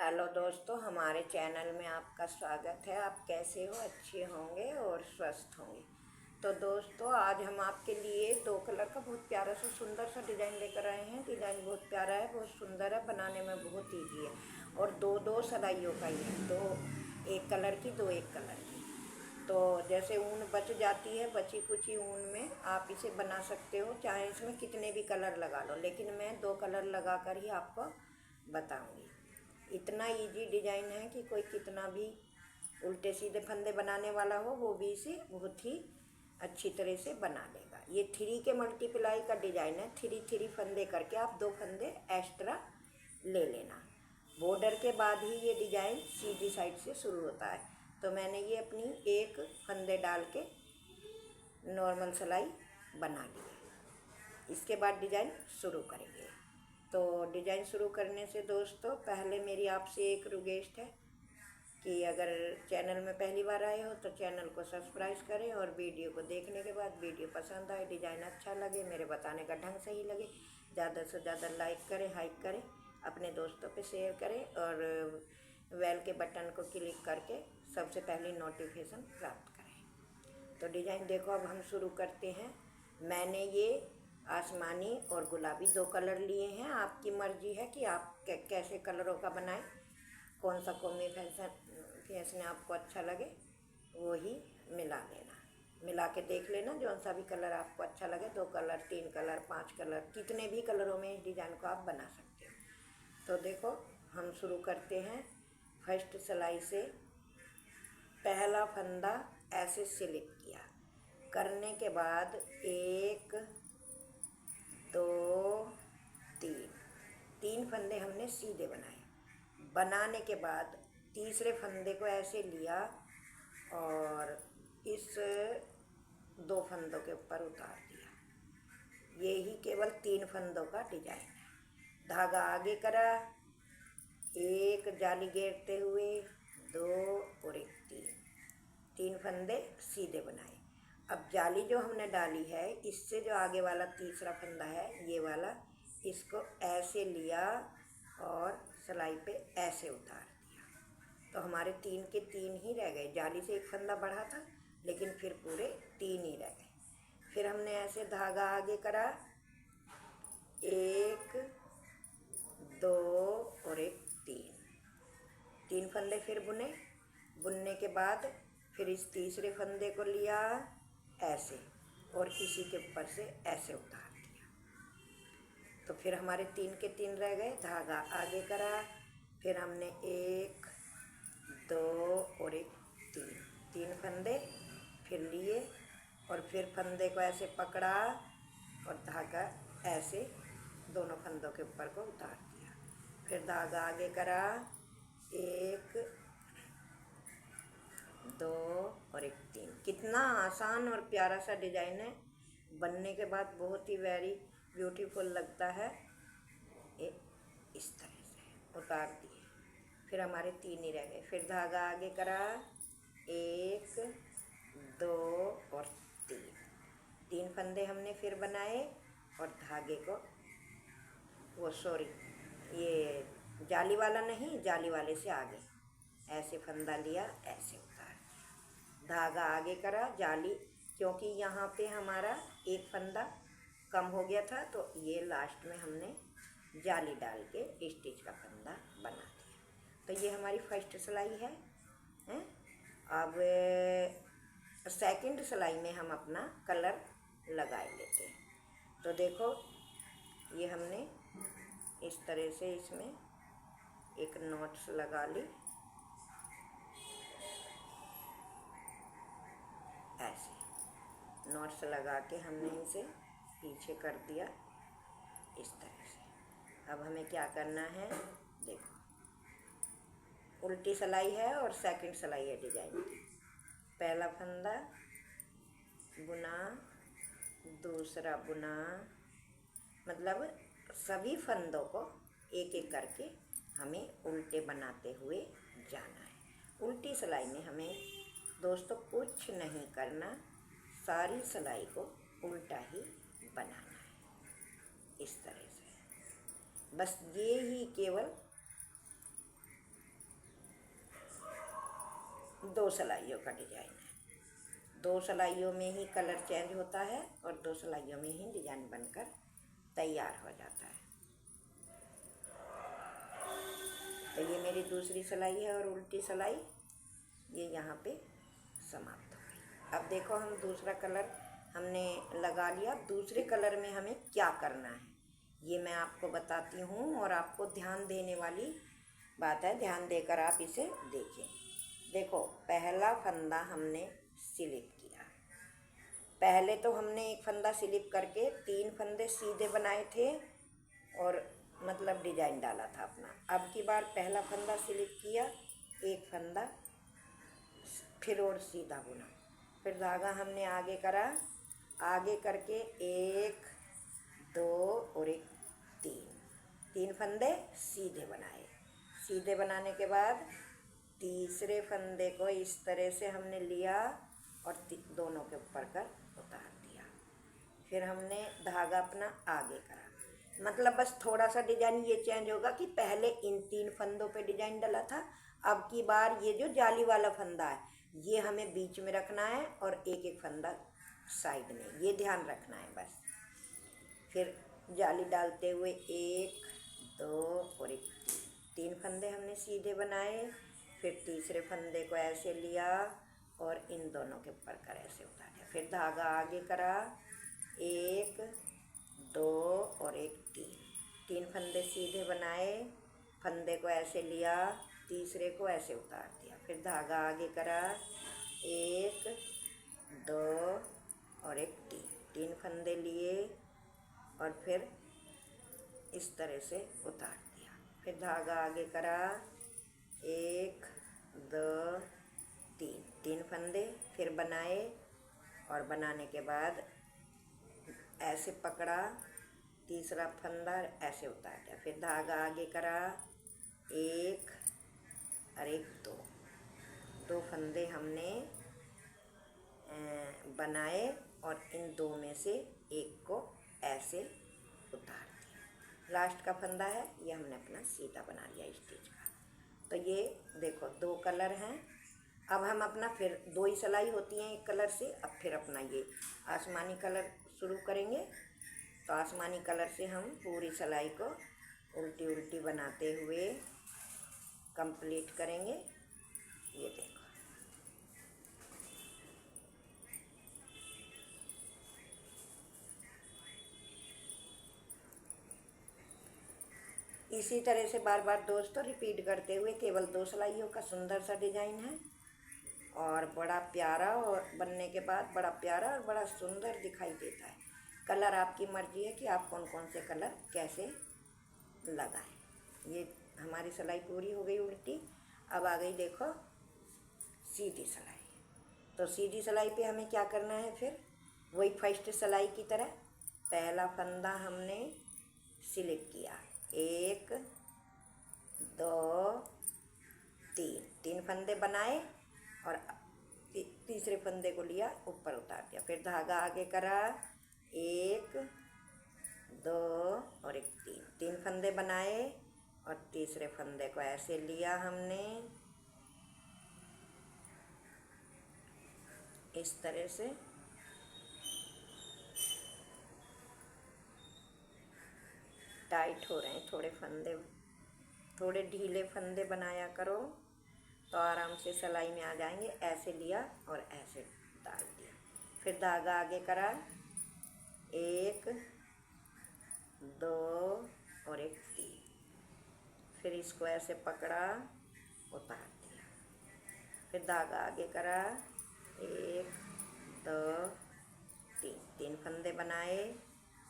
Hello दोस्तों, हमारे channel में आपका स्वागत है। आप कैसे हो? अच्छे होंगे और स्वस्थ होंगे। तो दोस्तों, आज हम आपके लिए 2 कलर का बहुत प्यारा सा सुंदर सा डिज़ाइन लेकर आए हैं। डिज़ाइन बहुत प्यारा है, बहुत सुंदर है, बनाने में बहुत ईजी है और दो दो सिलाइयों का ही है। दो एक कलर की, दो एक कलर की। तो जैसे ऊन बच जाती है, बची कुची ऊन में आप इसे बना सकते हो, चाहे इसमें कितने भी कलर लगा लो, लेकिन मैं 2 कलर लगा कर ही आपको बताऊंगी। इतना इजी डिज़ाइन है कि कोई कितना भी उल्टे सीधे फंदे बनाने वाला हो वो भी इसे बहुत ही अच्छी तरह से बना लेगा। ये 3 के मल्टीप्लाई का डिज़ाइन है। 3 फंदे करके आप 2 फंदे एक्स्ट्रा ले लेना। बॉर्डर के बाद ही ये डिज़ाइन सीधी साइड से शुरू होता है। तो मैंने ये अपनी एक फंदे डाल के नॉर्मल सिलाई बना ली है। इसके बाद डिज़ाइन शुरू करेंगे। तो डिज़ाइन शुरू करने से दोस्तों, पहले मेरी आपसे एक रिक्वेस्ट है कि अगर चैनल में पहली बार आए हो तो चैनल को सब्सक्राइब करें और वीडियो को देखने के बाद वीडियो पसंद आए, डिज़ाइन अच्छा लगे, मेरे बताने का ढंग सही लगे, ज़्यादा से ज़्यादा लाइक करें, हाइक करें, अपने दोस्तों पे शेयर करें और बेल के बटन को क्लिक करके सबसे पहले नोटिफिकेशन प्राप्त करें। तो डिज़ाइन देखो, अब हम शुरू करते हैं। मैंने ये आसमानी और गुलाबी 2 कलर लिए हैं। आपकी मर्जी है कि आप कैसे कलरों का बनाएं, कौन सा कॉम्बिनेशन आपको अच्छा लगे वो ही मिला लेना। मिला के देख लेना, जौन सा भी कलर आपको अच्छा लगे, 2 कलर, 3 कलर, 5 कलर, कितने भी कलरों में इस डिज़ाइन को आप बना सकते हो। तो देखो, हम शुरू करते हैं फर्स्ट सिलाई से। पहला फंदा ऐसे सिलेक्ट किया, करने के बाद 1 2 3 फंदे हमने सीधे बनाए। बनाने के बाद तीसरे फंदे को ऐसे लिया और इस 2 फंदों के ऊपर उतार दिया। ये ही केवल 3 फंदों का डिजाइन है। धागा आगे करा, एक जाली घेरते हुए, 2 और एक 3 फंदे सीधे बनाए। अब जाली जो हमने डाली है, इससे जो आगे वाला तीसरा फंदा है, ये वाला, इसको ऐसे लिया और सिलाई पे ऐसे उतार दिया। तो हमारे 3 के 3 ही रह गए। जाली से एक फंदा बढ़ा था, लेकिन फिर पूरे 3 ही रह गए। फिर हमने ऐसे धागा आगे करा, 1 2 और एक 3 फंदे फिर बुने। बुनने के बाद फिर इस तीसरे फंदे को लिया ऐसे और इसी के ऊपर से ऐसे उतार दिया। तो फिर हमारे 3 के 3 रह गए। धागा आगे करा, फिर हमने 1 2 और एक 3 फंदे फिर लिए और फिर फंदे को ऐसे पकड़ा और धागा ऐसे दोनों फंदों के ऊपर को उतार दिया। फिर धागा आगे करा, 1 2 और एक 3। कितना आसान और प्यारा सा डिज़ाइन है। बनने के बाद बहुत ही वेरी ब्यूटीफुल लगता है। इस तरह से उतार दिए। फिर हमारे 3 ही रह गए। फिर धागा आगे करा, 1 2 और 3 फंदे हमने फिर बनाए और धागे को, ये जाली वाला नहीं, जाली वाले से आगे ऐसे फंदा लिया, ऐसे उतार दिया। धागा आगे करा, जाली, क्योंकि यहाँ पे हमारा एक फंदा कम हो गया था, तो ये लास्ट में हमने जाली डाल के स्टिच का फंदा बना दिया। तो ये हमारी फर्स्ट सिलाई है, हैं? अब सेकंड सिलाई में हम अपना कलर लगा लेते हैं। तो देखो, ये हमने इस तरह से इसमें एक नॉट्स लगा ली, ऐसे नॉट्स लगा के हमने इसे पीछे कर दिया इस तरह से। अब हमें क्या करना है, देखो, उल्टी सिलाई है और सेकंड सिलाई है डिजाइन की। पहला फंदा बुना, दूसरा बुना, मतलब सभी फंदों को एक एक करके हमें उल्टे बनाते हुए जाना है। उल्टी सिलाई में हमें दोस्तों कुछ नहीं करना, सारी सिलाई को उल्टा ही बनाना है, इस तरह से। बस ये ही केवल 2 सिलाइयों का डिजाइन है। 2 सिलाइयों में ही कलर चेंज होता है और 2 सिलाइयों में ही डिजाइन बनकर तैयार हो जाता है। तो ये मेरी दूसरी सिलाई है और उल्टी सिलाई ये यहाँ पे समाप्त हो गई। अब देखो हम दूसरा कलर हमने लगा लिया। दूसरे कलर में हमें क्या करना है ये मैं आपको बताती हूँ और आपको ध्यान देने वाली बात है, ध्यान देकर आप इसे देखें। देखो पहला फंदा हमने स्लिप किया। पहले तो हमने एक फंदा स्लिप करके 3 फंदे सीधे बनाए थे और मतलब डिजाइन डाला था अपना। अब की बार पहला फंदा स्लिप किया, एक फंदा फिर और सीधा बुना, फिर धागा हमने आगे करा, आगे करके 1 2 और 1 3 फंदे सीधे बनाए। सीधे बनाने के बाद तीसरे फंदे को इस तरह से हमने लिया और दोनों के ऊपर कर उतार दिया। फिर हमने धागा अपना आगे करा, मतलब बस थोड़ा सा डिजाइन ये चेंज होगा कि पहले इन 3 फंदों पे डिजाइन डाला था, अब की बार ये जो जाली वाला फंदा है ये हमें बीच में रखना है और एक एक फंदा साइड में, ये ध्यान रखना है बस। फिर जाली डालते हुए 1 2 और 1 3 फंदे हमने सीधे बनाए। फिर तीसरे फंदे को ऐसे लिया और इन दोनों के ऊपर कर ऐसे उतार दिया। फिर धागा आगे करा, 1 2 और 1 3 फंदे सीधे बनाए, फंदे को ऐसे लिया, तीसरे को ऐसे उतार दिया। फिर धागा आगे करा, 1 2 और 1 3 फंदे लिए और फिर इस तरह से उतार दिया। फिर धागा आगे करा, 1 2 3 फंदे फिर बनाए और बनाने के बाद ऐसे पकड़ा, तीसरा फंदा ऐसे उतार दिया। फिर धागा आगे करा, 1 और 1 2 फंदे हमने बनाए और इन 2 में से एक को ऐसे उतार दिया। लास्ट का फंदा है ये हमने अपना सीधा बना लिया स्टिच का। तो ये देखो 2 कलर हैं। अब हम अपना फिर 2 ही सिलाई होती हैं एक कलर से। अब फिर अपना ये आसमानी कलर शुरू करेंगे। तो आसमानी कलर से हम पूरी सिलाई को उल्टी उल्टी बनाते हुए कंप्लीट करेंगे। ये देखो इसी तरह से बार बार दोस्तों रिपीट करते हुए केवल 2 सिलाइयों का सुंदर सा डिजाइन है और बड़ा प्यारा, और बनने के बाद बड़ा प्यारा और बड़ा सुंदर दिखाई देता है। कलर आपकी मर्जी है कि आप कौन कौन से कलर कैसे लगाएं। ये हमारी सिलाई पूरी हो गई उल्टी। अब आ गई देखो सीधी सिलाई। तो सीधी सिलाई पे हमें क्या करना है, फिर वही फर्स्ट सिलाई की तरह पहला फंदा हमने स्लिप किया, 1 2 3 फंदे बनाए और तीसरे फंदे को लिया ऊपर उतार दिया। फिर धागा आगे करा, 1 2 और 1 3 फंदे बनाए और तीसरे फंदे को ऐसे लिया हमने इस तरह से। टाइट हो रहे हैं थोड़े फंदे, थोड़े ढीले फंदे बनाया करो तो आराम से सिलाई में आ जाएंगे। ऐसे लिया और ऐसे डाल दिया। फिर धागा आगे करा, 1 2 और 1 फिर इसको ऐसे पकड़ा, उतार दिया। फिर धागा आगे करा, 1 2 3 फंदे बनाए,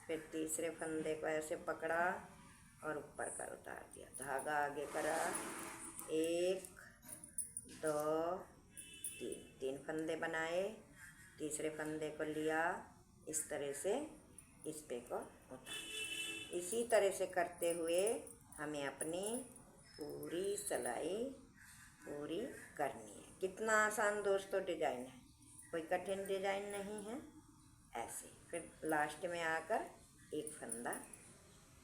फिर तीसरे फंदे को ऐसे पकड़ा और ऊपर कर उतार दिया। धागा आगे करा, 1 2 3 फंदे बनाए, तीसरे फंदे को लिया इस तरह से, इस पे को उतार। इसी तरह से करते हुए हमें अपनी पूरी सिलाई पूरी करनी है। कितना आसान दोस्तों डिजाइन है, कोई कठिन डिजाइन नहीं है। ऐसे फिर लास्ट में आकर एक फंदा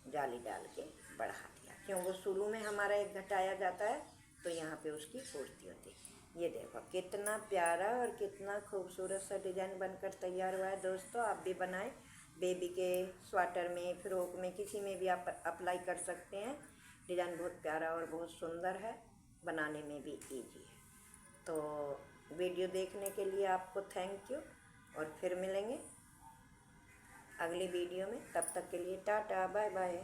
जाली डाल के बढ़ा दिया, क्यों वो शुरू में हमारा एक घटाया जाता है तो यहाँ पे उसकी पूर्ति होती है। ये देखो कितना प्यारा और कितना खूबसूरत सा डिज़ाइन बनकर तैयार हुआ है दोस्तों। आप भी बनाएं, बेबी के स्वेटर में, फ्रॉक में, किसी में भी आप अप्लाई कर सकते हैं। डिज़ाइन बहुत प्यारा और बहुत सुंदर है, बनाने में भी इजी है। तो वीडियो देखने के लिए आपको थैंक यू, और फिर मिलेंगे अगली वीडियो में। तब तक के लिए टाटा बाय बाय।